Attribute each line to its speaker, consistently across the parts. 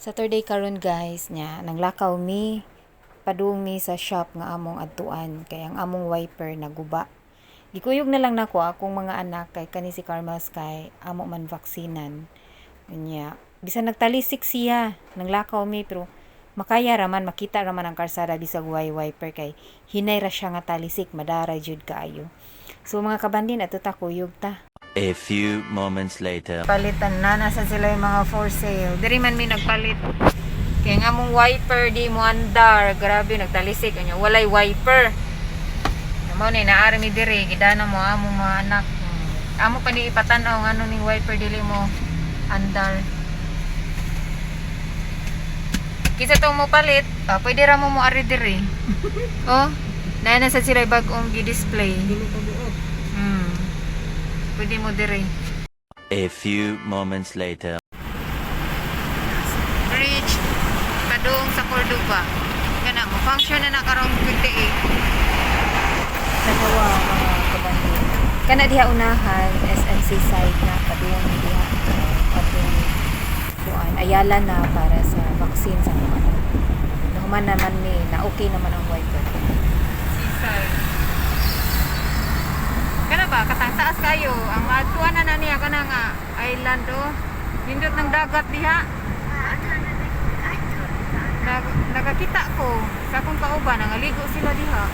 Speaker 1: Saturday karon guys nya nanglakaw mi padung mi sa shop nga among adtuan kay ang among wiper naguba. Gikuyog na lang nako akong mga anak kay kani si Carmas kay amo man vaksinan. Nya bisan nagtalisik siya nanglakaw mi pero makaya raman makita raman ang karsada bisag wiper kay hinay ra siya nga talisik madara jud kaayo. So mga kabandin ato ta kuyog ta.
Speaker 2: A few moments later.
Speaker 1: Palitan na nasa sila yung mga for sale. Diri man mi nagpalit. Kaya nga mong wiper di mo andar. Grabe nagtalisik anya walay wiper. Namo ni naari mi diri gidana mo amo mga anak. Amo pa ni ipatan-aw ngano ning wiper dili mo andar. Kisa to mo palit, pwede ra mo ari diri. Oh, na sa sila bag-ong gi-display. Pwede mo dire.
Speaker 2: A few moments later.
Speaker 1: Bridge padung sa Cordoba. Kana mo function na karong 28. Nagawa mga kabandin. Kana diha unahan SMC site na padung diha padung kuan Ayala na para sa vaccine sa mga. Nahuman naman ni na okay naman ang wiper. Seaside. Kana ba katang-taas kayo ang adtuan na niya kana nga island nindot ng dagat diha. Nagakita ko sa akong kauban nangaligo sila diha.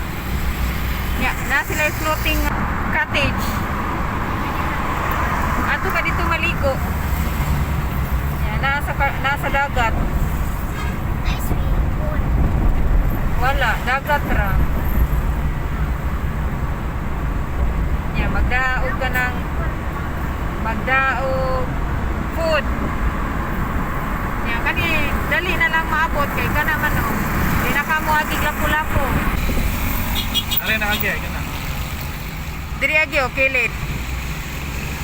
Speaker 1: Nya na sila floating cottage. Ato ka dito maligo. Nya nasa dagat. Wala dagat ra. Magdaog ka ng magdaog food yan kani dali na lang maabot kay ka naman di na ka mo agig lapu-lapu
Speaker 3: alin na agi ay kana
Speaker 1: diri agi kilit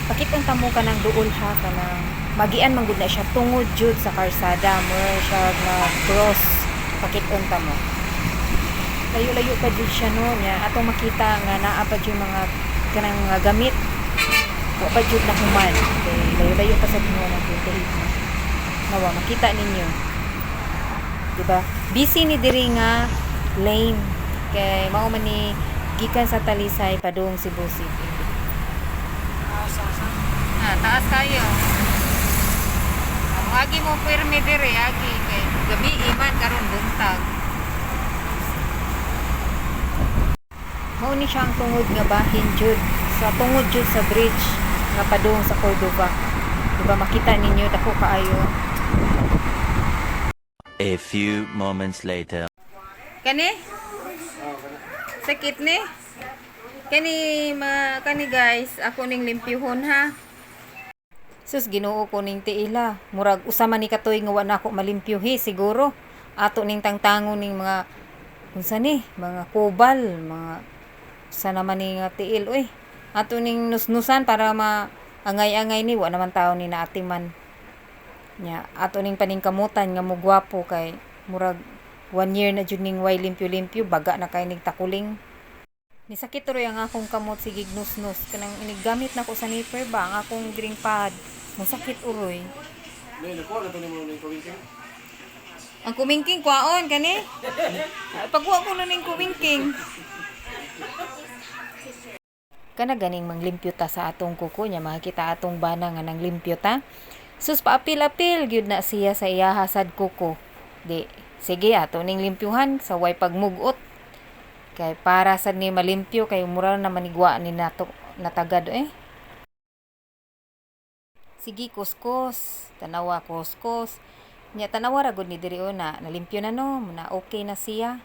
Speaker 1: pakitong tamo ka ng duol ha ka ng magian man gud na siya tungod jud sa karsada mo siya nga cross pakitong tamo layo-layo pa jud siya no nya atong makita nga naa pa jud mga kanang mga gamit wa pa jud na human kay layo-layo pa sa tinguan ng 28 nawa makita ninyo diba busy ni diri nga lane kay mao man ni gikan sa Talisay padung Cebu City taas kayo ang agi mo pirmi diri agi kay gabi iman karon buntag mao ni siya ang tungod nga bahin jud sa tungod jud sa bridge nga padung sa Cordoba diba makita ninyo dako kaayo
Speaker 2: A few moments later.
Speaker 1: kani sakit ni kani guys ako ning limpyuhon ha sus Ginoo ko ning tiila murag usama ni katoy nga wa na ako malimpyuhi siguro ato ning tangtangon ning mga unsa ni mga kubal mga sa naman ni nga tiil uy ato ning nusnusan para maangay-angay ni wa naman tao ni naatiman nya ato ning paningkamutan nga mugwapo kay murag 1 year na jud ning way limpyo-limpyo baga na kay ning takuling ni sakit tuloy ang akong kamot sige gnusnus kanang inigamit na ko sa nipper ba ang akong drink pad masakit uroy ang kumingking kwaon kani pagwa ko na ning kumingking kana ganing manglimpyo ta sa atong kuko nya makita atong bana nga nang limpyo ta sus paapil-apil gyud na siya sa iyaha sad kuko di sige ato ning limpyuhan sa way pagmugot kay para sad ni malimpyo kay mura na manigwa ni nato natagad sige kuskus tanawa kuskus nya tanawa ra gud ni diri na nalimpyo na no na okay na siya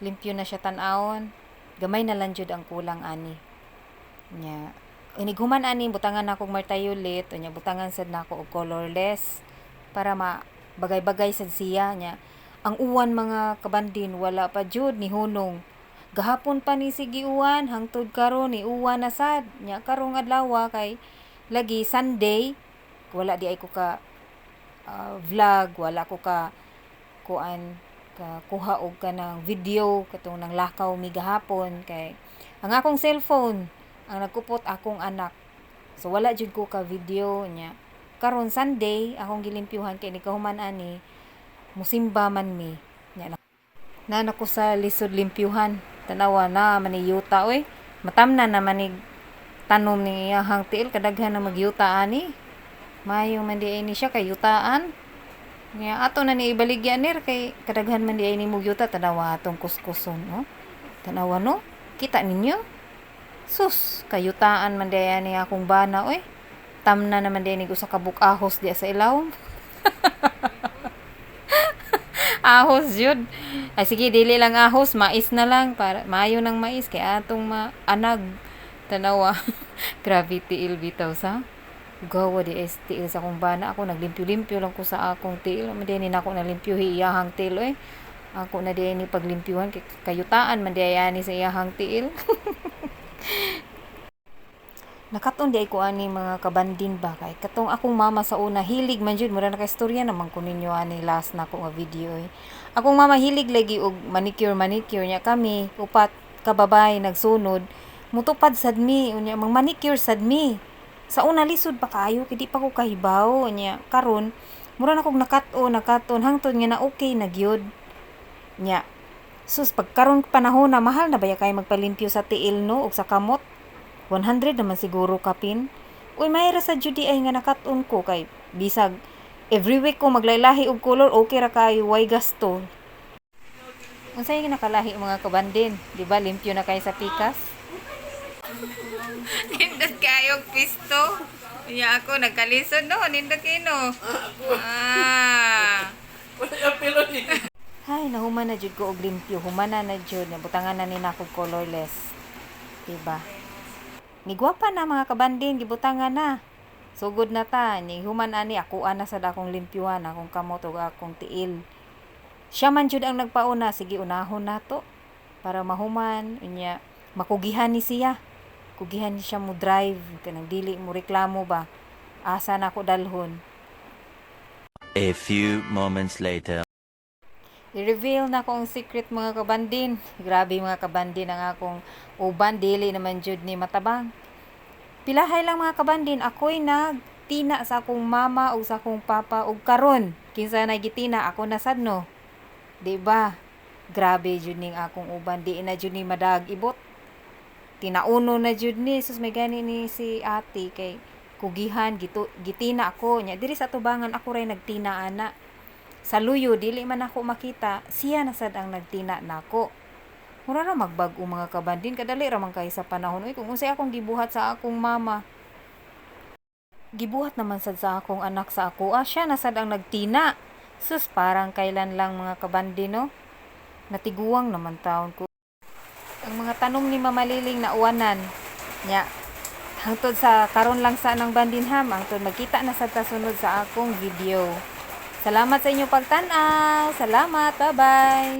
Speaker 1: limpyo na siya tan-awon gamay na lang jud ang kulang ani nya inighuman ani butangan nako martayulit nya butangan sad nako og colorless para bagay-bagay sad siya nya ang uwan mga kabandin wala pa jud ni hunong gahapon pa ni sige uwan hangtod karon ni uwan na sad nya karong adlaw kay lagi Sunday wala di ay ko ka vlog wala ko ka kuan ka kuha og kanang video katong nang lakaw mi gahapon kay ang akong cellphone ang nagkupot akong anak so wala jud ko ka video nya Karon Sunday akong gilimpyuhan kay ni kahuman ani musimba man mi. Nya na nako sa lisod limpyuhan. Tanawa na maniyuta oy. Matamna na manig tanom ni iyahang tiil kadaghan na magyuta ani. Mayong man di ni siya kay yutaan. Nya ato na ni ibaligyan ner kay kadaghan man di ni mugyuta tanawa atong kuskuson no. Tanawa no. Kita ninyo? Sus, kayutaan man di ni akong bana oy. Tamna naman di ni usa ka buk-ahos di sa ilaw. Ahos jud. Ay sige dili lang ahos, mais na lang para maayo ng mais kay atong anag tanawa. Grabe tiil bitaw sa. Gawa di tiil sa akong bana ako naglimpyo-limpyo lang ko sa akong tiil. Madi ni nako nalimpyuhi iyahang tiil oy. Ako na di ni paglimpyuhan kay kayutaan man di ani sa iyahang tiil. Nakaton di ko ani mga kabandin ba kay katong akong mama sa una hilig man jud mura na ka istorya naman ko ninyo ani last na ko nga video eh. Akong mama hilig lagi og manicure niya kami upat ka babay nagsunod mutupad sad mi unya mang manicure sad mi. Sa una lisod pa kaayo kay di pa ko kahibaw nya karon mura na kog nakaton hangtod nga na okay na gyud. Nya sus pagkaron panahon na mahal na baya kay magpalimpyo sa tiil no og sa kamot. 100 naman siguro kapin. Uy, mayra sa judi ay nga nakaton ko kay bisag every week ko maglailahi og color okay ra kay way gasto. Unsay nakalahi mga kabandin, di ba limpyo na kay sa pikas? Nindot kayo pisto. Iya ako nagkalisod no, nindot kino. Hay, nahuman na jud ko og limpyo, humana na jud, nabutangan na ni nako colorless. Diba? Ni gwapa na mga kabandin gibutangan na. Sugod na ta ni human ani ako ana sa akong limpyuhan akong kamot ug akong tiil. Siya man jud ang nagpauna sige unahon nato para mahuman unya makugihan ni siya. Kugihan ni siya mo drive kanang dili mo reklamo ba. Asa na ako dalhon.
Speaker 2: A few moments later.
Speaker 1: I-reveal na ko ang secret mga kabandin. Grabe mga kabandin ang akong uban dili naman jud ni matabang. Pilahay lang mga kabandin ako'y nagtina sa akong mama o sa akong papa og karon kinsa na gitina ako na sadno. Di ba? Grabe jud ning akong uban di na jud ni madag ibot. Tinauno na jud ni sus may gani ni si ate kay kugihan gitina ako nya diri sa tubangan ako ray nagtina ana. Sa luyo, dili man ako makita, siya na sad ang nagtina nako. Mura ra magbag-o mga kabandin, kadali ra man kay sa panahon. Uy, kung unsay akong gibuhat sa akong mama. Gibuhat naman sad sa akong anak sa ako. Siya na sad ang nagtina. Sus, parang kailan lang mga kabandin, no? Natiguang naman taon ko. Ang mga tanong ni Mamaliling na uwanan. Nya, hangtod sa karon lang sa nang bandinham, hangtod magkita na sad ta sunod sa akong video. Salamat sa inyong pagtanaw. Salamat. Bye-bye.